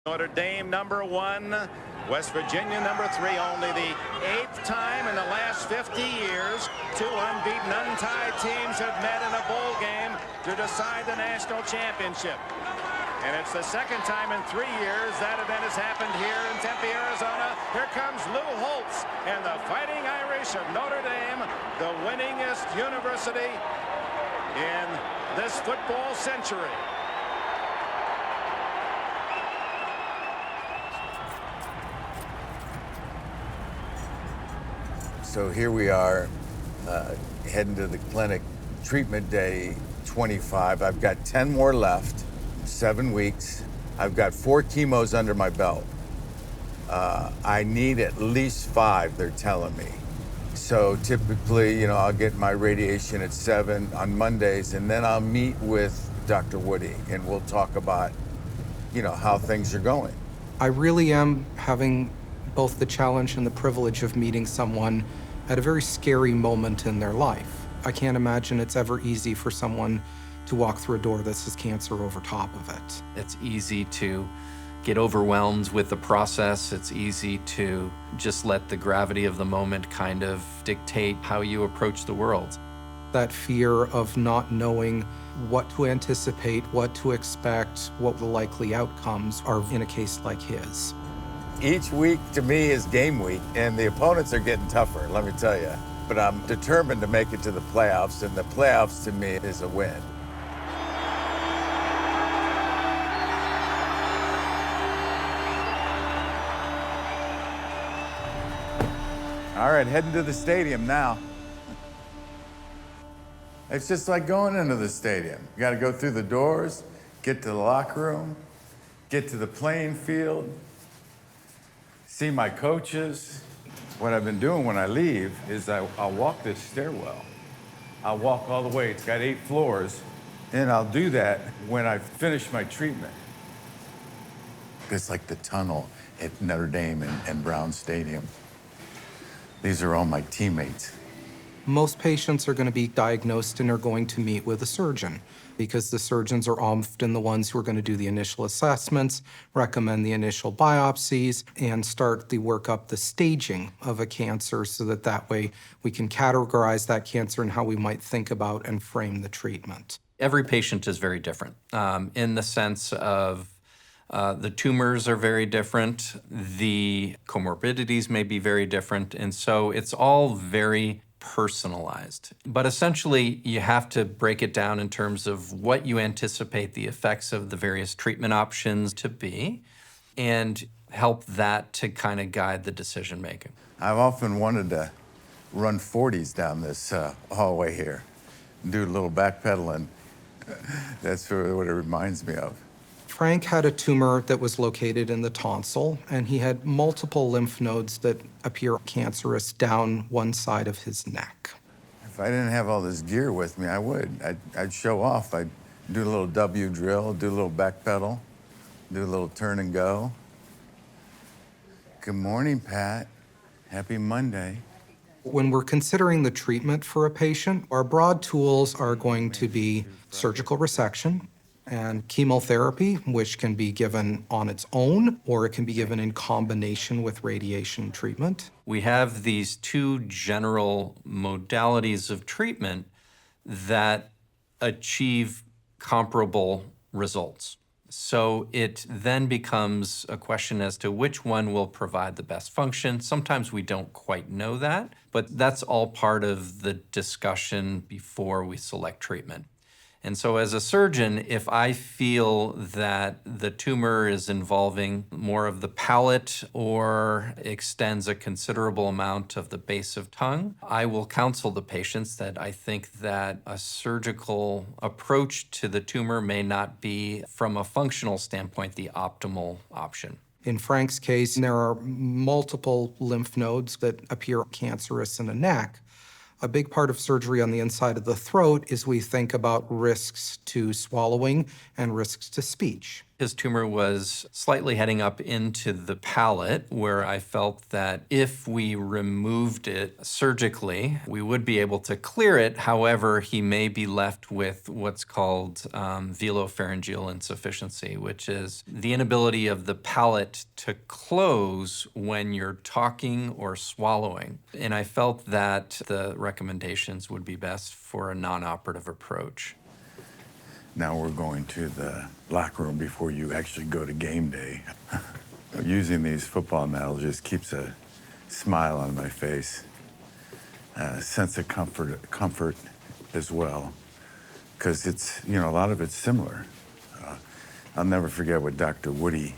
Notre Dame number 1, West Virginia number 3. Only the 8th time in the last 50 years 2 unbeaten, untied teams have met in a bowl game to decide the national championship. And it's the 2nd time in 3 years that event has happened here in Tempe, Arizona. Here comes Lou Holtz and the Fighting Irish of Notre Dame, the winningest university in this football century. So here we are, heading to the clinic, treatment day 25. I've got 10 more left, 7 weeks. I've got 4 chemos under my belt. I need at least 5, they're telling me. So typically, I'll get my radiation at 7 on Mondays, and then I'll meet with Dr. Woody, and we'll talk about, how things are going. I really am having both the challenge and the privilege of meeting someone at a very scary moment in their life. I can't imagine it's ever easy for someone to walk through a door that says cancer over top of it. It's easy to get overwhelmed with the process. It's easy to just let the gravity of the moment kind of dictate how you approach the world. That fear of not knowing what to anticipate, what to expect, what the likely outcomes are in a case like his. Each week to me is game week, and the opponents are getting tougher, let me tell you. But I'm determined to make it to the playoffs, and the playoffs to me is a win. All right, heading to the stadium now. It's just like going into the stadium. You gotta go through the doors, get to the locker room, get to the playing field, see my coaches. What I've been doing when I leave is I'll walk this stairwell. I'll walk all the way, it's got 8 floors, and I'll do that when I finish my treatment. It's like the tunnel at Notre Dame and Brown Stadium. These are all my teammates. Most patients are going to be diagnosed and are going to meet with a surgeon because the surgeons are often the ones who are going to do the initial assessments, recommend the initial biopsies, and start the workup, the staging of a cancer so that way we can categorize that cancer and how we might think about and frame the treatment. Every patient is very different in the sense of the tumors are very different, the comorbidities may be very different, and so it's all very personalized. But essentially, you have to break it down in terms of what you anticipate the effects of the various treatment options to be and help that to kind of guide the decision making. I've often wanted to run 40s down this hallway here, do a little backpedaling. That's what it reminds me of. Frank had a tumor that was located in the tonsil, and he had multiple lymph nodes that appear cancerous down one side of his neck. If I didn't have all this gear with me, I would. I'd show off. I'd do a little W drill, do a little back pedal, do a little turn and go. Good morning, Pat. Happy Monday. When we're considering the treatment for a patient, our broad tools are going to be surgical resection and chemotherapy, which can be given on its own, or it can be given in combination with radiation treatment. We have these 2 general modalities of treatment that achieve comparable results. So it then becomes a question as to which one will provide the best function. Sometimes we don't quite know that, but that's all part of the discussion before we select treatment. And so as a surgeon, if I feel that the tumor is involving more of the palate or extends a considerable amount of the base of tongue, I will counsel the patients that I think that a surgical approach to the tumor may not be, from a functional standpoint, the optimal option. In Frank's case, there are multiple lymph nodes that appear cancerous in the neck. A big part of surgery on the inside of the throat is we think about risks to swallowing and risks to speech. His tumor was slightly heading up into the palate, where I felt that if we removed it surgically, we would be able to clear it. However, he may be left with what's called velopharyngeal insufficiency, which is the inability of the palate to close when you're talking or swallowing. And I felt that the recommendations would be best for a non-operative approach. Now we're going to the locker room before you actually go to game day. Using these football analogies keeps a smile on my face, a sense of comfort as well, because it's, a lot of it's similar. I'll never forget what Dr. Woody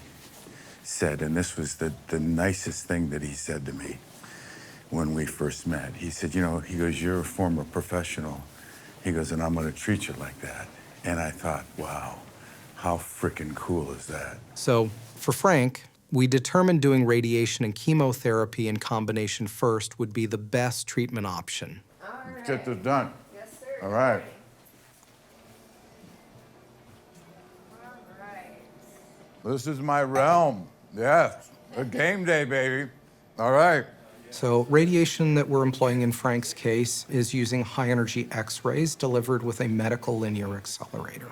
said, and this was the nicest thing that he said to me when we first met. He said, he goes, "You're a former professional." He goes, "And I'm going to treat you like that." And I thought, wow, how freaking cool is that? So for Frank, we determined doing radiation and chemotherapy in combination first would be the best treatment option. Let's get this done. Yes, sir. All right. All right. This is my realm. Yes. A game day, baby. All right. So radiation that we're employing in Frank's case is using high-energy X-rays delivered with a medical linear accelerator.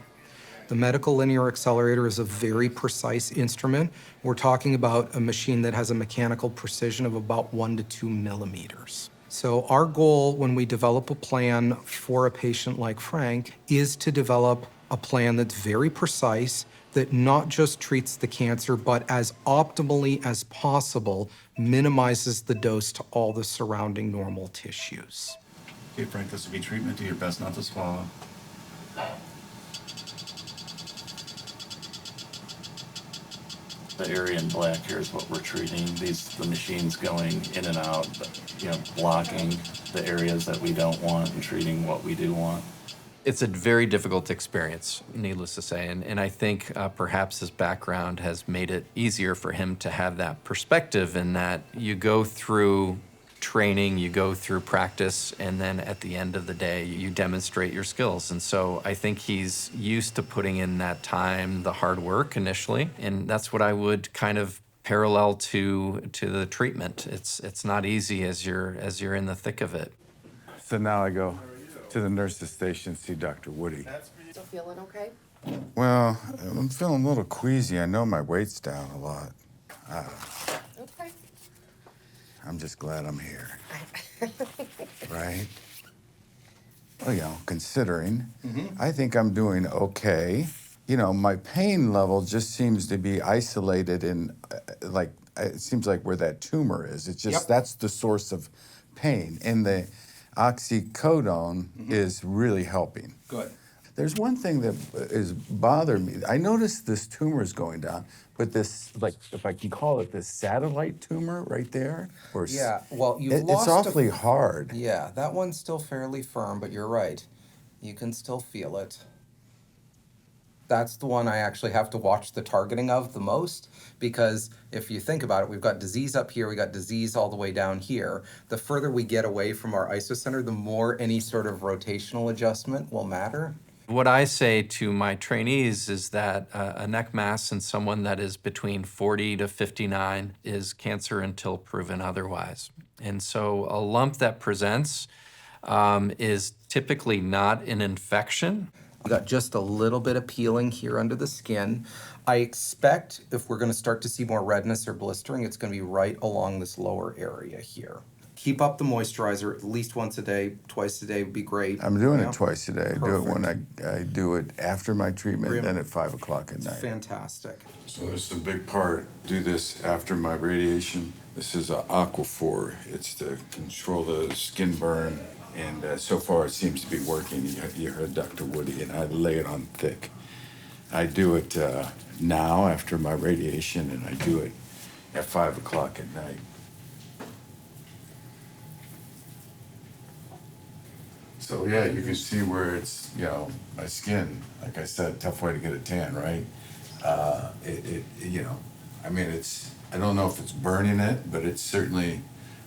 The medical linear accelerator is a very precise instrument. We're talking about a machine that has a mechanical precision of about 1 to 2 millimeters. So our goal when we develop a plan for a patient like Frank is to develop a plan that's very precise, that not just treats the cancer, but as optimally as possible, minimizes the dose to all the surrounding normal tissues. Okay, Frank, this will be treatment. Do your best not to swallow. The area in black here is what we're treating. The machines going in and out, blocking the areas that we don't want and treating what we do want. It's a very difficult experience, needless to say, and I think perhaps his background has made it easier for him to have that perspective, in that you go through training, you go through practice, and then at the end of the day, you demonstrate your skills. And so I think he's used to putting in that time, the hard work initially, and that's what I would kind of parallel to the treatment. It's not easy as you're in the thick of it. So now I go to the nurse's station, see Dr. Woody. Still feeling okay? Well, I'm feeling a little queasy. I know my weight's down a lot. Okay. I'm just glad I'm here. Right? Well, considering, I think I'm doing okay. My pain level just seems to be isolated in, it seems like where that tumor is. It's just, that's the source of pain. And the oxycodone is really helping. Good. There's one thing that is bothering me. I noticed this tumor is going down, but this, if I can call it this satellite tumor right there, or Yeah, well, it's awfully hard. Yeah, that one's still fairly firm, but you're right. You can still feel it. That's the one I actually have to watch the targeting of the most, because if you think about it, we've got disease up here, we got disease all the way down here. The further we get away from our isocenter, the more any sort of rotational adjustment will matter. What I say to my trainees is that a neck mass in someone that is between 40 to 59 is cancer until proven otherwise. And so a lump that presents is typically not an infection. We got just a little bit of peeling here under the skin. I expect if we're going to start to see more redness or blistering, it's going to be right along this lower area here. Keep up the moisturizer at least once a day, twice a day would be great. I'm doing it twice a day. I do it when Perfect. I do it after my treatment, Really? then at 5 o'clock at night. Fantastic. So this is a big part. Do this after my radiation. This is Aquaphor. It's to control the skin burn. And so far, it seems to be working. You heard Dr. Woody, and I lay it on thick. I do it now after my radiation, and I do it at 5 o'clock at night. So yeah, you can see where it's, my skin, like I said, tough way to get a tan, right? I don't know if it's burning it, but it's certainly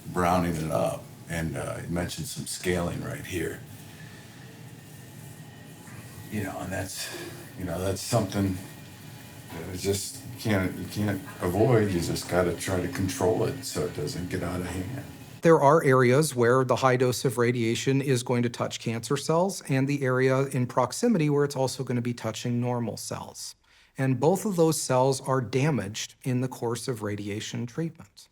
browning it up. And you mentioned some scaling right here. And that's something It's just, you can't avoid, you just gotta try to control it so it doesn't get out of hand. There are areas where the high dose of radiation is going to touch cancer cells, and the area in proximity where it's also going to be touching normal cells. And both of those cells are damaged in the course of radiation treatment.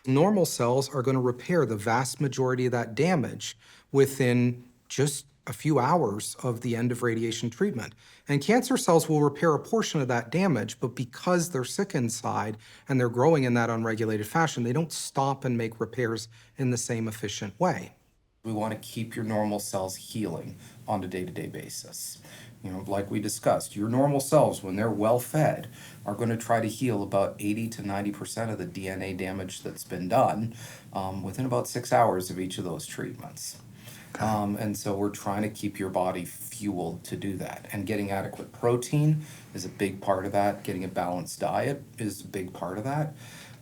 Normal cells are going to repair the vast majority of that damage within just a few hours of the end of radiation treatment. And cancer cells will repair a portion of that damage, but because they're sick inside and they're growing in that unregulated fashion, they don't stop and make repairs in the same efficient way. We want to keep your normal cells healing on a day-to-day basis. Like we discussed, your normal cells, when they're well fed, are going to try to heal about 80 to 90% of the DNA damage that's been done within about 6 hours of each of those treatments. And so we're trying to keep your body fueled to do that. And getting adequate protein is a big part of that. Getting a balanced diet is a big part of that.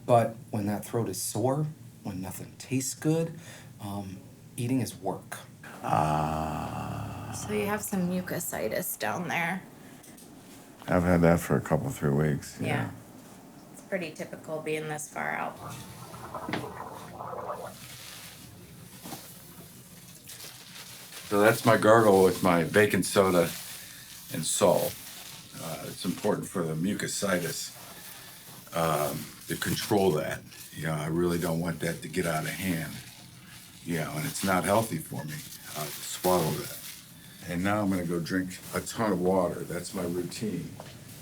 But when that throat is sore, when nothing tastes good, eating is work. So you have some mucositis down there. I've had that for a couple, 3 weeks. Yeah. It's pretty typical being this far out. So that's my gargle with my baking soda and salt. It's important for the mucositis to control that. I really don't want that to get out of hand. And it's not healthy for me to swallow that. And now I'm gonna go drink a ton of water. That's my routine.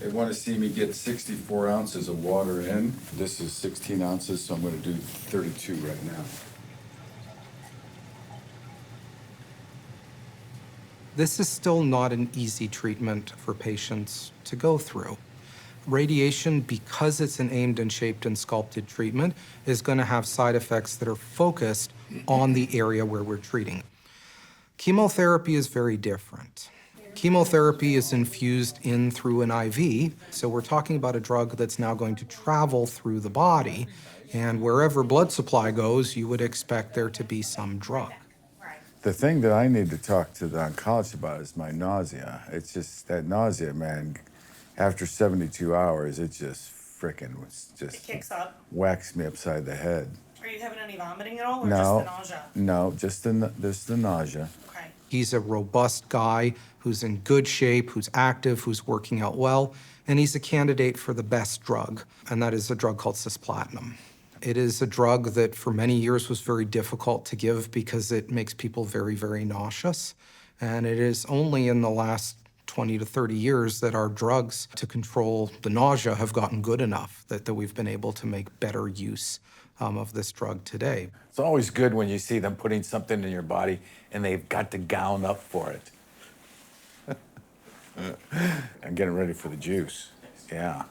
They want to see me get 64 ounces of water in. This is 16 ounces, so I'm gonna do 32 right now. This is still not an easy treatment for patients to go through. Radiation, because it's an aimed and shaped and sculpted treatment, is going to have side effects that are focused on the area where we're treating. Chemotherapy is very different. Chemotherapy is infused in through an IV, so we're talking about a drug that's now going to travel through the body, and wherever blood supply goes, you would expect there to be some drug. The thing that I need to talk to the oncologist about is my nausea. It's just that nausea, man. After 72 hours, it just frickin' It kicks up. whacks me upside the head. Are you having any vomiting at all, or No, just the nausea? no, just the nausea. Okay. He's a robust guy who's in good shape, who's active, who's working out well, and he's a candidate for the best drug, and that is a drug called cisplatin. It is a drug that for many years was very difficult to give because it makes people very, very nauseous. And it is only in the last 20 to 30 years that our drugs to control the nausea have gotten good enough that we've been able to make better use of this drug today. It's always good when you see them putting something in your body and they've got to gown up for it. I'm getting ready for the juice. Yeah.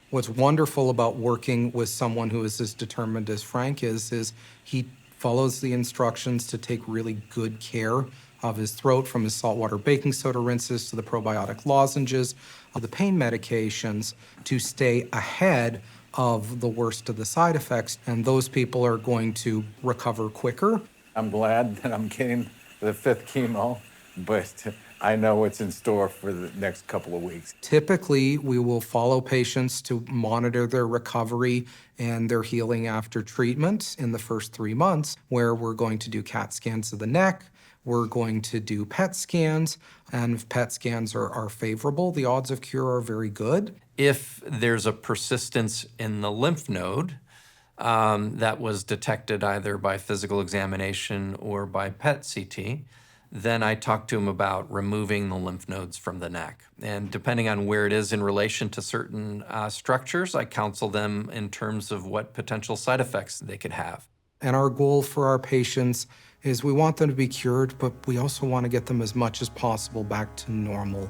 What's wonderful about working with someone who is as determined as Frank is he follows the instructions to take really good care of his throat, from his saltwater baking soda rinses to the probiotic lozenges, the pain medications, to stay ahead of the worst of the side effects. And those people are going to recover quicker. I'm glad that I'm getting the 5th chemo, but I know what's in store for the next couple of weeks. Typically, we will follow patients to monitor their recovery and their healing after treatment in the first 3 months, where we're going to do CAT scans of the neck, we're going to do PET scans, and if PET scans are favorable, the odds of cure are very good. If there's a persistence in the lymph node that was detected either by physical examination or by PET CT, then I talk to him about removing the lymph nodes from the neck. And depending on where it is in relation to certain structures, I counsel them in terms of what potential side effects they could have. And our goal for our patients is we want them to be cured, but we also want to get them as much as possible back to normal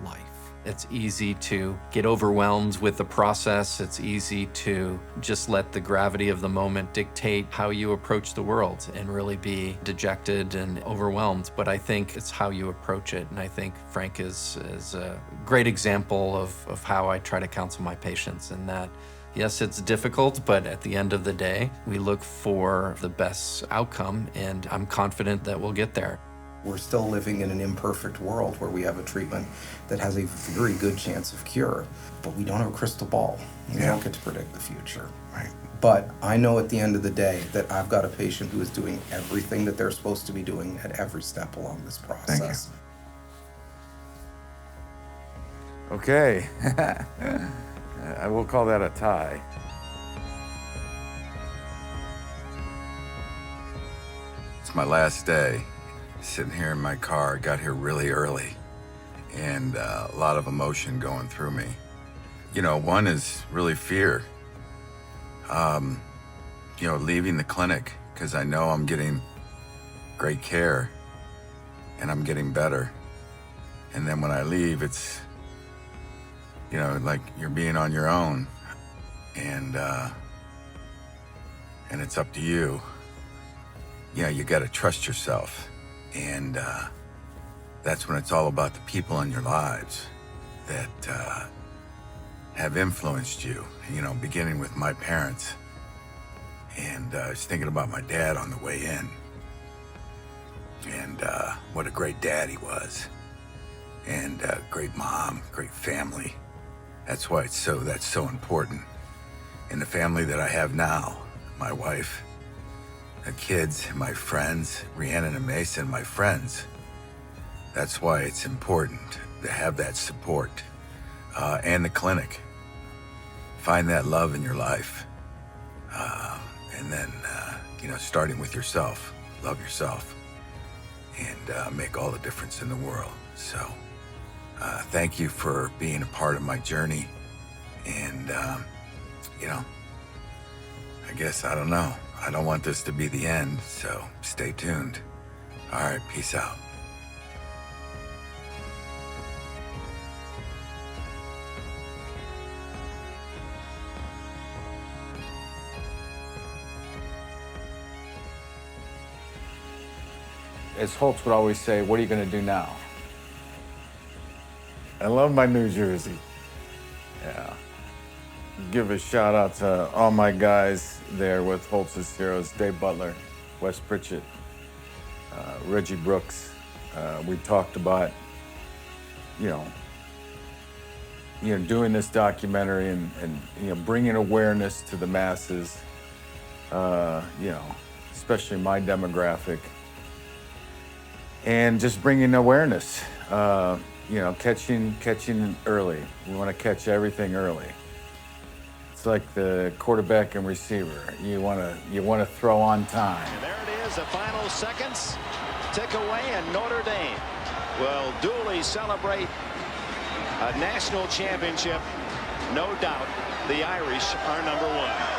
life. It's easy to get overwhelmed with the process. It's easy to just let the gravity of the moment dictate how you approach the world and really be dejected and overwhelmed. But I think it's how you approach it. And I think Frank is a great example of how I try to counsel my patients, and that, yes, it's difficult, but at the end of the day, we look for the best outcome, and I'm confident that we'll get there. We're still living in an imperfect world where we have a treatment that has a very good chance of cure, but we don't have a crystal ball. We don't get to predict the future. Right. But I know at the end of the day that I've got a patient who is doing everything that they're supposed to be doing at every step along this process. Okay. I will call that a tie. It's my last day. Sitting here in my car, got here really early, and a lot of emotion going through me. You know, one is really fear. You know, leaving the clinic, because I know I'm getting great care and I'm getting better. And then when I leave, it's, you know, like you're being on your own, and it's up to you. You know, you got to trust yourself. And that's when it's all about the people in your lives that have influenced you, you know, beginning with my parents. And I was thinking about my dad on the way in, and what a great dad he was, and great mom, great family. That's why that's so important. And the family that I have now, my wife, the kids, my friends, Rhiannon and Mason, my friends. That's why it's important to have that support, and the clinic. Find that love in your life. And then, you know, starting with yourself, love yourself, and make all the difference in the world. So, thank you for being a part of my journey. And, you know, I guess, I don't know. I don't want this to be the end, so stay tuned. All right, peace out. As Holtz would always say, what are you going to do now? I love my New Jersey. Yeah. Give a shout out to all my guys there with Holtz's Heroes, Dave Butler, Wes Pritchett, Reggie Brooks. We talked about, you know, doing this documentary and you know, bringing awareness to the masses, you know, especially my demographic. And just bringing awareness, you know, catching early. We want to catch everything early. It's like the quarterback and receiver. You want to throw on time. And there it is, the final seconds tick away, and Notre Dame will duly celebrate a national championship. No doubt, the Irish are #1.